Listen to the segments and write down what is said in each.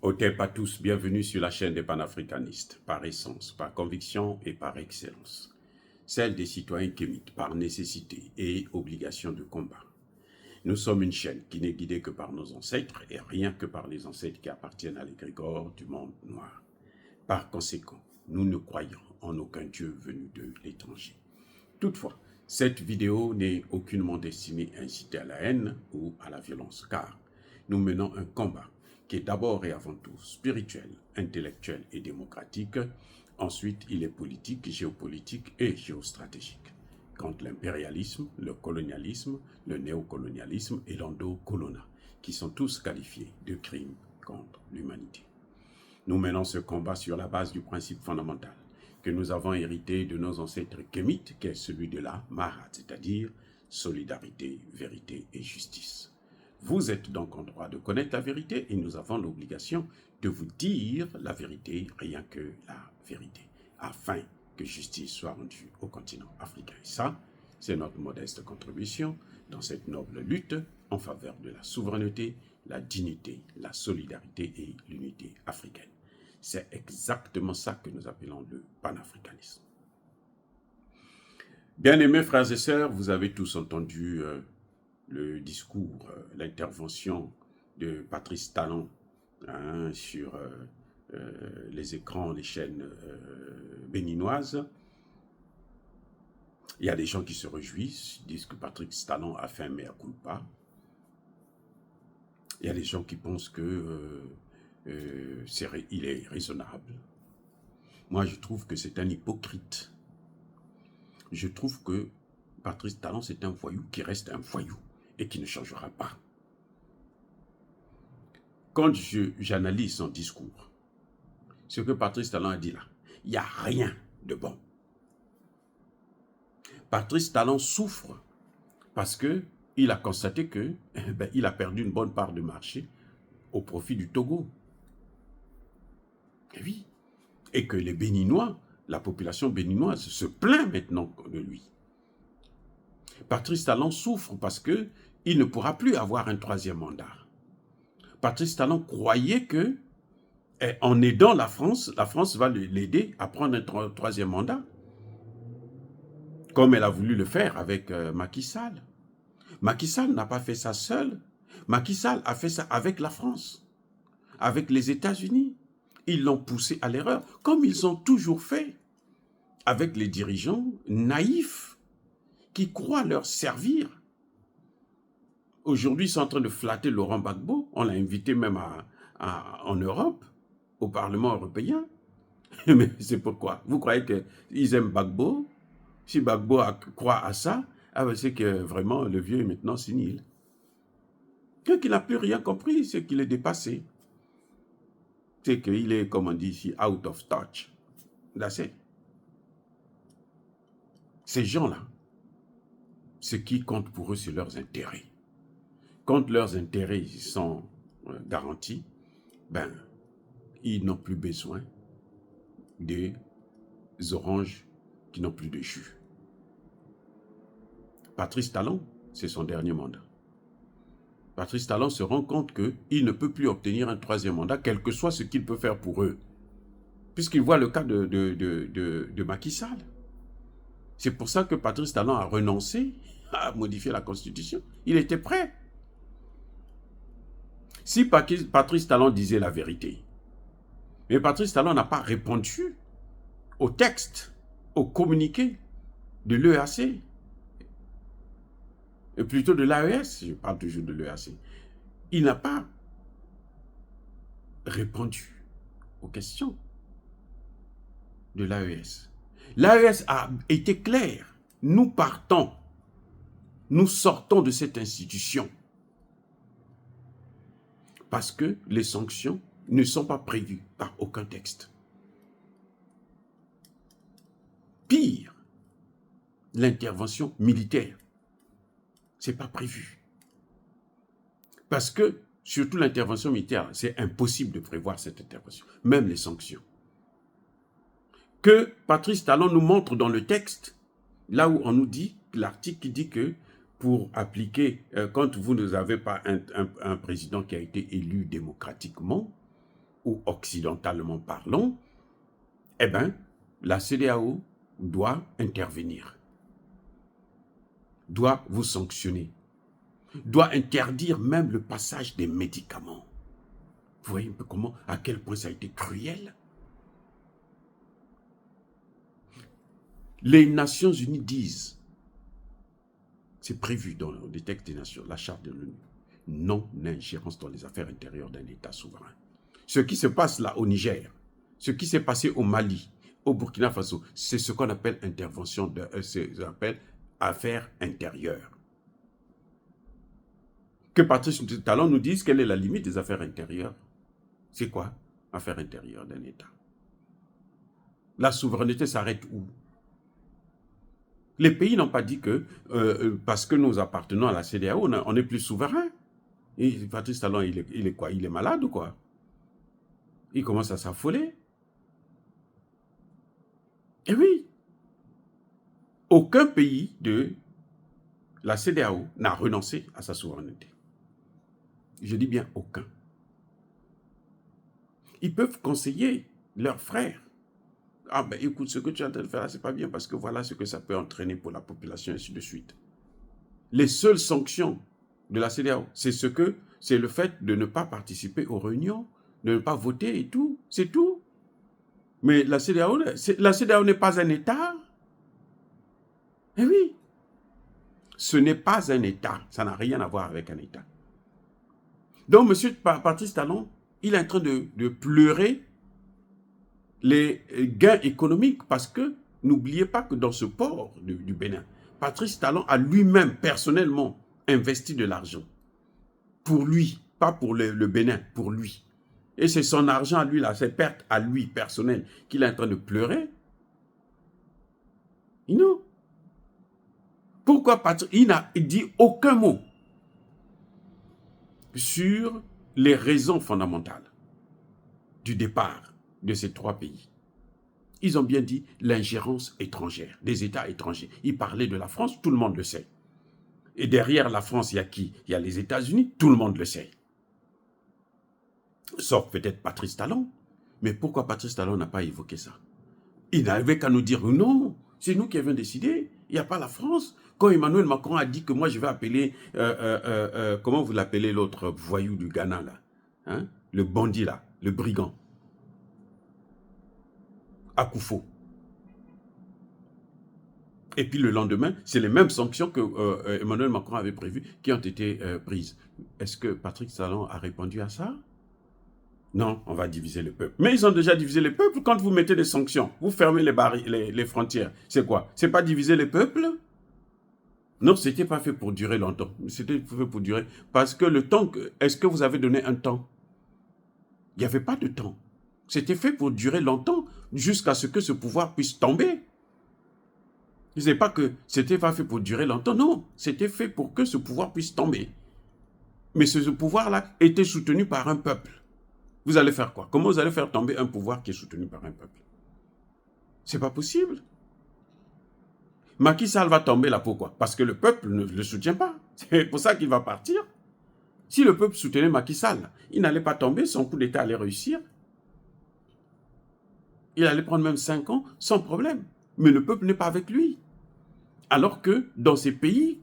Otep à tous, bienvenue sur la chaîne des panafricanistes, par essence, par conviction et par excellence. Celle des citoyens kémites, par nécessité et obligation de combat. Nous sommes une chaîne qui n'est guidée que par nos ancêtres et rien que par les ancêtres qui appartiennent à l'égrégore du monde noir. Par conséquent, nous ne croyons en aucun Dieu venu de l'étranger. Toutefois, cette vidéo n'est aucunement destinée à inciter à la haine ou à la violence, car nous menons un combat qui est d'abord et avant tout spirituel, intellectuel et démocratique. Ensuite, il est politique, géopolitique et géostratégique. Contre l'impérialisme, le colonialisme, le néocolonialisme et l'endocolona, qui sont tous qualifiés de crimes contre l'humanité. Nous menons ce combat sur la base du principe fondamental que nous avons hérité de nos ancêtres kémites, qui est celui de la Mahat, c'est-à-dire solidarité, vérité et justice. Vous êtes donc en droit de connaître la vérité et nous avons l'obligation de vous dire la vérité, rien que la vérité, afin que justice soit rendue au continent africain. Et ça, c'est notre modeste contribution dans cette noble lutte en faveur de la souveraineté, la dignité, la solidarité et l'unité africaine. C'est exactement ça que nous appelons le panafricanisme. Bien-aimés frères et sœurs, vous avez tous entendu le discours, l'intervention de Patrice Talon sur les écrans, les chaînes béninoises. Il y a des gens qui se réjouissent, disent que Patrice Talon a fait un mea culpa. Il y a des gens qui pensent que il est raisonnable. Moi, je trouve que c'est un hypocrite. Je trouve que Patrice Talon, c'est un voyou qui reste un voyou et qui ne changera pas. Quand j'analyse son discours, ce que Patrice Talon a dit là, il n'y a rien de bon. Patrice Talon souffre parce qu'il a constaté qu'il a perdu une bonne part de marché au profit du Togo. Et oui. Et que les Béninois, la population béninoise se plaint maintenant de lui. Patrice Talon souffre parce qu'il ne pourra plus avoir un troisième mandat. Patrice Talon croyait que, en aidant la France va l'aider à prendre un troisième mandat, comme elle a voulu le faire avec Macky Sall. Macky Sall n'a pas fait ça seul. Macky Sall a fait ça avec la France, avec les États-Unis. Ils l'ont poussé à l'erreur, comme ils ont toujours fait avec les dirigeants naïfs qui croient leur servir. Aujourd'hui, ils sont en train de flatter Laurent Gbagbo. On l'a invité même en Europe, au Parlement européen. Mais c'est pourquoi? Vous croyez qu'ils aiment Gbagbo? Si Gbagbo croit à ça, c'est que vraiment le vieux est maintenant sénile. Qu'il n'a plus rien compris, c'est qu'il est dépassé. C'est qu'il est, comme on dit ici, out of touch. That's it. Ces gens-là, ce qui compte pour eux, c'est leurs intérêts. Quand leurs intérêts sont garantis, ils n'ont plus besoin des oranges qui n'ont plus de jus. Patrice Talon, c'est son dernier mandat. Patrice Talon se rend compte qu'il ne peut plus obtenir un troisième mandat, quel que soit ce qu'il peut faire pour eux. Puisqu'il voit le cas de Macky Sall. C'est pour ça que Patrice Talon a renoncé à modifier la Constitution. Il était prêt. Si Patrice Talon disait la vérité, mais Patrice Talon n'a pas répondu au texte, au communiqué de l'EAC, et plutôt de l'AES, je parle toujours de l'EAC. Il n'a pas répondu aux questions de l'AES. L'AES a été clair. Nous partons, nous sortons de cette institution parce que les sanctions ne sont pas prévues par aucun texte. Pire, l'intervention militaire, ce n'est pas prévu. Parce que, surtout l'intervention militaire, c'est impossible de prévoir cette intervention, même les sanctions. Que Patrice Talon nous montre dans le texte, là où on nous dit, l'article qui dit que pour appliquer, quand vous n'avez pas un président qui a été élu démocratiquement, ou occidentalement parlant, eh bien, la CEDEAO doit intervenir, doit vous sanctionner, doit interdire même le passage des médicaments. Vous voyez un peu comment, à quel point ça a été cruel. Les Nations Unies disent, c'est prévu dans les textes des Nations, la charte de l'ONU, non-ingérence dans les affaires intérieures d'un État souverain. Ce qui se passe là au Niger, ce qui s'est passé au Mali, au Burkina Faso, c'est ce qu'on appelle intervention, affaires intérieures. Que Patrice Talon nous dise quelle est la limite des affaires intérieures. C'est quoi, affaires intérieures d'un État? La souveraineté s'arrête où? Les pays n'ont pas dit que parce que nous appartenons à la CEDEAO, on n'est plus souverain. Et Patrice Talon, il est quoi? Il est malade ou quoi? Il commence à s'affoler. Et oui, aucun pays de la CEDEAO n'a renoncé à sa souveraineté. Je dis bien aucun. Ils peuvent conseiller leurs frères. Ah ben écoute, ce que tu es en train de faire, c'est pas bien parce que voilà ce que ça peut entraîner pour la population, et ainsi de suite. Les seules sanctions de la CEDEAO, c'est le fait de ne pas participer aux réunions, de ne pas voter et tout, c'est tout. Mais la CEDEAO n'est pas un État. Eh oui, ce n'est pas un État, ça n'a rien à voir avec un État. Donc, M. Patrice Talon, il est en train de pleurer les gains économiques parce que n'oubliez pas que dans ce port du Bénin, Patrice Talon a lui-même personnellement investi de l'argent. Pour lui, pas pour le Bénin, pour lui. Et c'est son argent à lui, là, ses pertes à lui, personnelles, qu'il est en train de pleurer. Non. Pourquoi Patrice? Il n'a dit aucun mot sur les raisons fondamentales du départ de ces trois pays. Ils ont bien dit l'ingérence étrangère, des États étrangers. Ils parlaient de la France, tout le monde le sait. Et derrière la France, il y a qui? Il y a les États-Unis, tout le monde le sait. Sauf peut-être Patrice Talon. Mais pourquoi Patrice Talon n'a pas évoqué ça? Il n'avait qu'à nous dire non, c'est nous qui avons décidé, il n'y a pas la France. Quand Emmanuel Macron a dit que moi je vais appeler, comment vous l'appelez l'autre voyou du Ghana là, hein? Le bandit là, le brigand, Akufo. Et puis le lendemain, c'est les mêmes sanctions que Emmanuel Macron avait prévues qui ont été prises. Est-ce que Patrice Talon a répondu à ça? Non, on va diviser le peuple. Mais ils ont déjà divisé le peuple quand vous mettez des sanctions. Vous fermez les frontières. C'est quoi? C'est pas diviser le peuple? Non, c'était pas fait pour durer longtemps. C'était fait pour durer. Parce que le temps, est-ce que vous avez donné un temps? Il n'y avait pas de temps. C'était fait pour durer longtemps jusqu'à ce que ce pouvoir puisse tomber. Je ne sais pas que c'était pas fait pour durer longtemps. Non, c'était fait pour que ce pouvoir puisse tomber. Mais ce pouvoir-là était soutenu par un peuple. Vous allez faire quoi? Comment vous allez faire tomber un pouvoir qui est soutenu par un peuple? C'est pas possible. Macky Sall va tomber là, pourquoi? Parce que le peuple ne le soutient pas. C'est pour ça qu'il va partir. Si le peuple soutenait Macky Sall, il n'allait pas tomber, son coup d'État allait réussir. Il allait prendre même 5 ans sans problème. Mais le peuple n'est pas avec lui. Alors que dans ces pays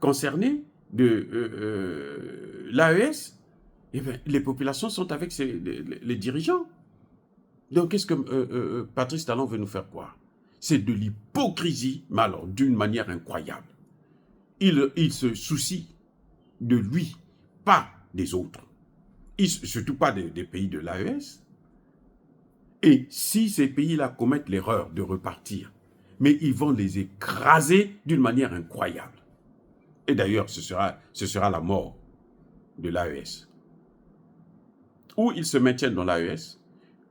concernés de l'AES, eh bien, les populations sont avec les dirigeants. Donc, qu'est-ce que Patrice Talon veut nous faire croire? C'est de l'hypocrisie, mais alors d'une manière incroyable. Il se soucie de lui, pas des autres. Surtout pas des pays de l'AES. Et si ces pays-là commettent l'erreur de repartir, mais ils vont les écraser d'une manière incroyable. Et d'ailleurs, ce sera la mort de l'AES. Ou ils se maintiennent dans l'AES,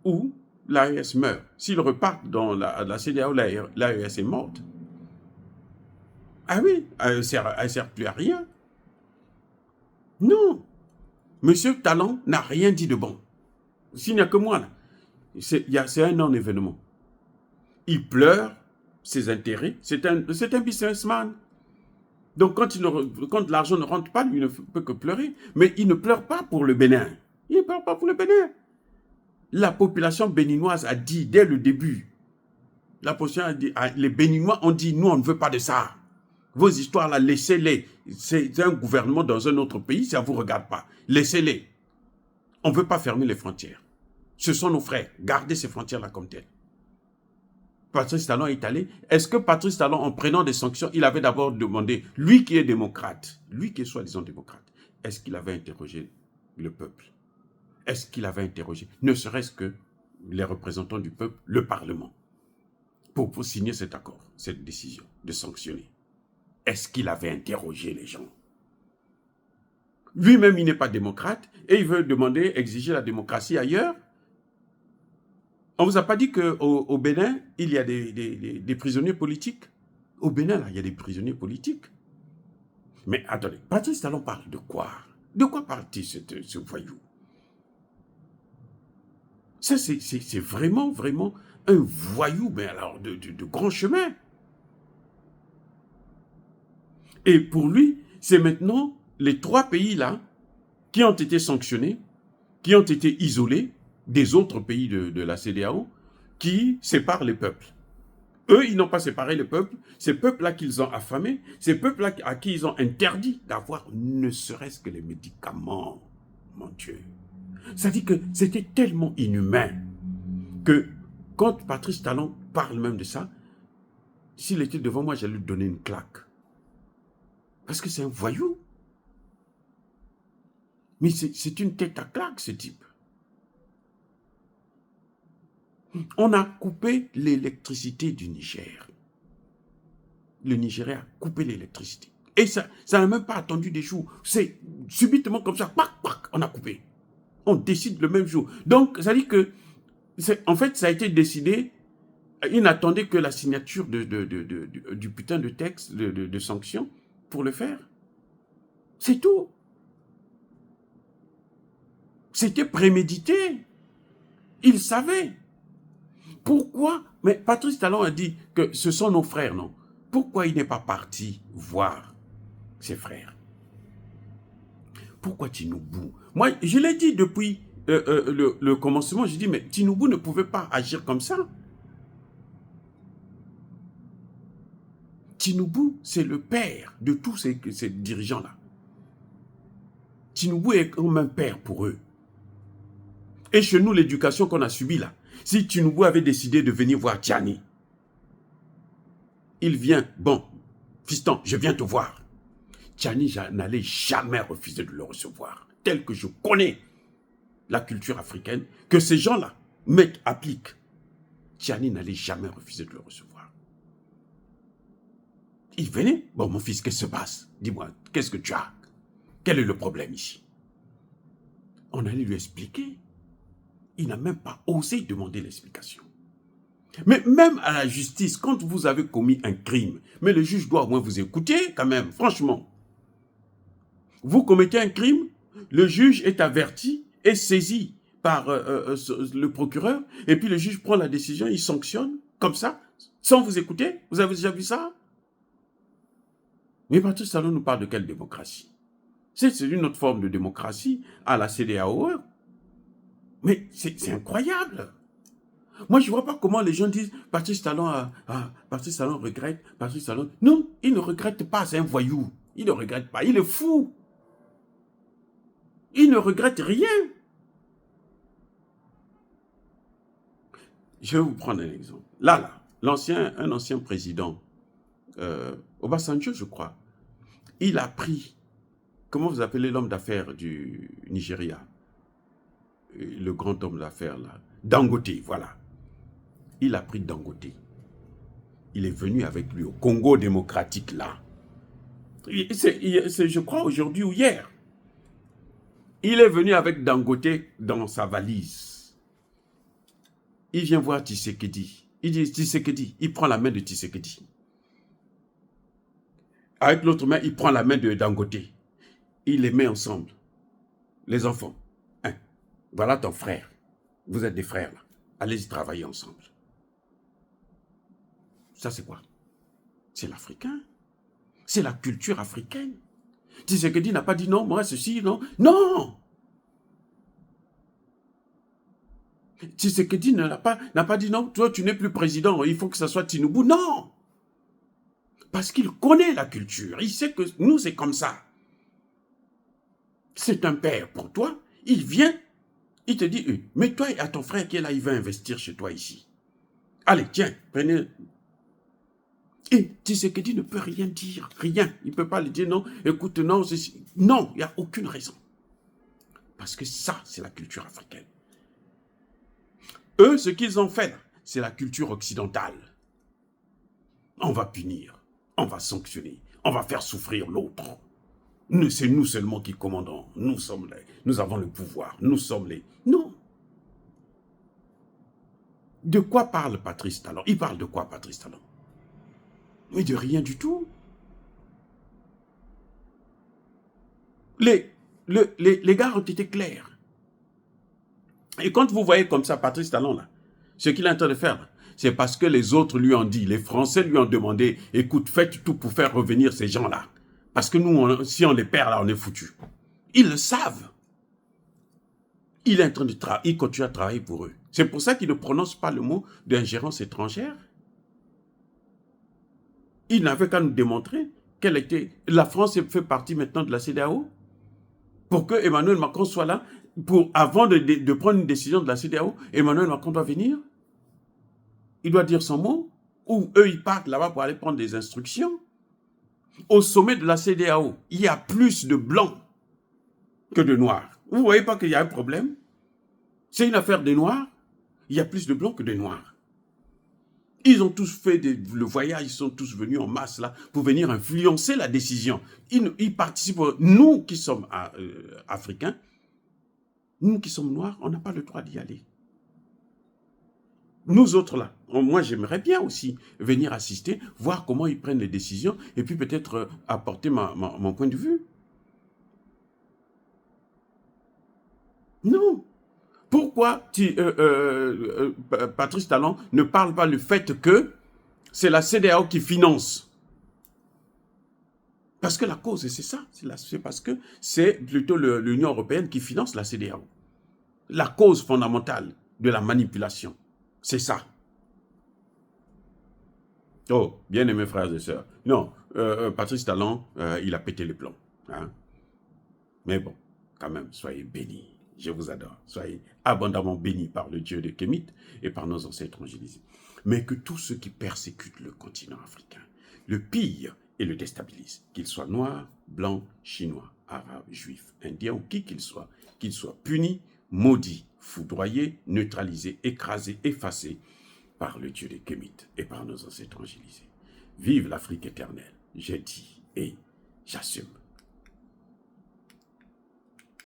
ou l'AES meurt. S'ils repartent dans la CEDEAO, l'AES est morte. Ah oui, elle ne sert plus à rien. Non. Monsieur Talon n'a rien dit de bon. S'il n'y a que moi, là, c'est un non-événement. Il pleure ses intérêts. C'est un businessman. Donc, quand l'argent ne rentre pas, lui ne peut que pleurer. Mais il ne pleure pas pour le Bénin. Il ne pleure pas pour le Bénin. La population béninoise a dit dès le début, les Béninois ont dit, nous on ne veut pas de ça. Vos histoires là, laissez-les. C'est un gouvernement dans un autre pays, ça ne vous regarde pas. Laissez-les. On ne veut pas fermer les frontières. Ce sont nos frères. Gardez ces frontières-là comme telles. Patrice Talon est allé. Est-ce que Patrice Talon, en prenant des sanctions, il avait d'abord demandé, lui qui est démocrate, lui qui est soi-disant démocrate, est-ce qu'il avait interrogé le peuple? Est-ce qu'il avait interrogé, ne serait-ce que les représentants du peuple, le Parlement, pour signer cet accord, cette décision de sanctionner? Est-ce qu'il avait interrogé les gens? Lui-même, il n'est pas démocrate et il veut demander, exiger la démocratie ailleurs. On ne vous a pas dit qu'au Bénin, il y a des prisonniers politiques? Au Bénin, là, il y a des prisonniers politiques. Mais attendez, Patrice Talon parle de quoi? De quoi parle-t-il, ce voyou? Ça, c'est vraiment, vraiment un voyou, mais alors de grand chemin. Et pour lui, c'est maintenant les 3 pays-là qui ont été sanctionnés, qui ont été isolés des autres pays de la CEDEAO, qui séparent les peuples. Eux, ils n'ont pas séparé les peuples. Ces peuples-là qu'ils ont affamés, ces peuples-là à qui ils ont interdit d'avoir ne serait-ce que les médicaments. Mon Dieu. Ça dit que c'était tellement inhumain que quand Patrice Talon parle même de ça, s'il était devant moi, j'allais lui donner une claque. Parce que c'est un voyou. Mais c'est une tête à claque, ce type. On a coupé l'électricité du Niger. Le Nigeria a coupé l'électricité. Et ça n'a même pas attendu des jours. C'est subitement comme ça, pac, pac, on a coupé. On décide le même jour. Donc, ça dit que, en fait, ça a été décidé, ils n'attendaient que la signature du putain de texte de sanctions pour le faire. C'est tout. C'était prémédité. Ils savaient. Pourquoi? Mais Patrice Talon a dit que ce sont nos frères, non? Pourquoi il n'est pas parti voir ses frères? Pourquoi Tinoubou? Moi, je l'ai dit depuis le commencement, je dis, mais Tinoubou ne pouvait pas agir comme ça. Tinoubou, c'est le père de tous ces dirigeants-là. Tinoubou est comme un père pour eux. Et chez nous, l'éducation qu'on a subie là, si Tinoubou avait décidé de venir voir Tiani, il vient, bon, fiston, je viens te voir. Tiani n'allait jamais refuser de le recevoir, tel que je connais la culture africaine, que ces gens-là appliquent. Tiani n'allait jamais refuser de le recevoir. Il venait, bon mon fils, qu'est-ce qui se passe? Dis-moi, qu'est-ce que tu as? Quel est le problème ici? On allait lui expliquer. Il n'a même pas osé demander l'explication. Mais même à la justice, quand vous avez commis un crime, mais le juge doit au moins vous écouter quand même, franchement. Vous commettez un crime, le juge est averti et saisi par le procureur, et puis le juge prend la décision, il sanctionne, comme ça, sans vous écouter. Vous avez déjà vu ça? Mais Patrice Talon nous parle de quelle démocratie? C'est une autre forme de démocratie à la CEDEAO. Mais c'est incroyable. Moi, je ne vois pas comment les gens disent Patrice Talon regrette, Patrice Talon. Non, il ne regrette pas, c'est un voyou. Il ne regrette pas, il est fou. Il ne regrette rien. Je vais vous prendre un exemple. Là, un ancien président, Obasanjo, je crois, il a pris, comment vous appelez l'homme d'affaires du Nigeria? Le grand homme d'affaires là, Dangote, voilà. Il a pris Dangote. Il est venu avec lui au Congo démocratique là. C'est je crois aujourd'hui ou hier. Il est venu avec Dangote dans sa valise. Il vient voir Tshisekedi. Il dit Tshisekedi, il prend la main de Tshisekedi. Avec l'autre main, il prend la main de Dangote. Il les met ensemble. Les enfants. Hein, voilà ton frère. Vous êtes des frères là. Allez-y travailler ensemble. Ça, c'est quoi? C'est l'Africain. C'est la culture africaine. Tshisekedi n'a pas dit non, moi, ceci, non. Non! Tshisekedi n'a pas dit non, toi tu n'es plus président, il faut que ça soit Tinubu. Non! Parce qu'il connaît la culture, il sait que nous c'est comme ça. C'est un père pour toi, il vient, il te dit, mais toi et à ton frère qui est là, il va investir chez toi ici. Allez, tiens, prenez. Et Tshisekedi ne peut rien dire, rien. Il ne peut pas lui dire non, écoute, non, non, il n'y a aucune raison. Parce que ça, c'est la culture africaine. Eux, ce qu'ils ont fait, c'est la culture occidentale. On va punir, on va sanctionner, on va faire souffrir l'autre. C'est nous seulement qui commandons. Nous avons le pouvoir, nous sommes les... Non. De quoi parle Patrice Talon? Il parle de quoi, Patrice Talon? Mais de rien du tout. Les gars ont été clairs. Et quand vous voyez comme ça Patrice Talon, là, ce qu'il est en train de faire, c'est parce que les autres lui ont dit, les Français lui ont demandé, écoute, faites tout pour faire revenir ces gens-là. Parce que nous, si on les perd, là, on est foutus. Ils le savent. Il est en train de travailler, il continue à travailler pour eux. C'est pour ça qu'il ne prononce pas le mot d'ingérence étrangère. Il n'avait qu'à nous démontrer qu'elle était... La France fait partie maintenant de la CEDEAO. Pour que Emmanuel Macron soit là, avant de prendre une décision de la CEDEAO, Emmanuel Macron doit venir. Il doit dire son mot. Ou eux, ils partent là-bas pour aller prendre des instructions. Au sommet de la CEDEAO, il y a plus de blancs que de noirs. Vous ne voyez pas qu'il y a un problème? C'est une affaire des noirs. Il y a plus de blancs que de noirs. Ils ont tous fait le voyage, ils sont tous venus en masse là pour venir influencer la décision. Ils participent. Nous qui sommes africains, nous qui sommes noirs, on n'a pas le droit d'y aller. Nous autres là, moi j'aimerais bien aussi venir assister, voir comment ils prennent les décisions et puis peut-être apporter mon point de vue. Non. Pourquoi Patrice Talon ne parle pas le fait que c'est la CEDEAO qui finance? Parce que la cause, c'est ça. C'est parce que c'est plutôt l'Union européenne qui finance la CEDEAO. La cause fondamentale de la manipulation, c'est ça. Oh, bien aimés frères et sœurs. Non, Patrice Talon, il a pété les plombs. Hein? Mais bon, quand même, soyez bénis. Je vous adore. Soyez abondamment bénis par le Dieu de Kémit et par nos ancêtres angélisés. Mais que tous ceux qui persécutent le continent africain le pillent et le déstabilisent, qu'ils soient noirs, blancs, chinois, arabes, juifs, indiens ou qui qu'ils soient punis, maudits, foudroyés, neutralisés, écrasés, effacés par le Dieu de Kémit et par nos ancêtres angélisés. Vive l'Afrique éternelle, j'ai dit et j'assume.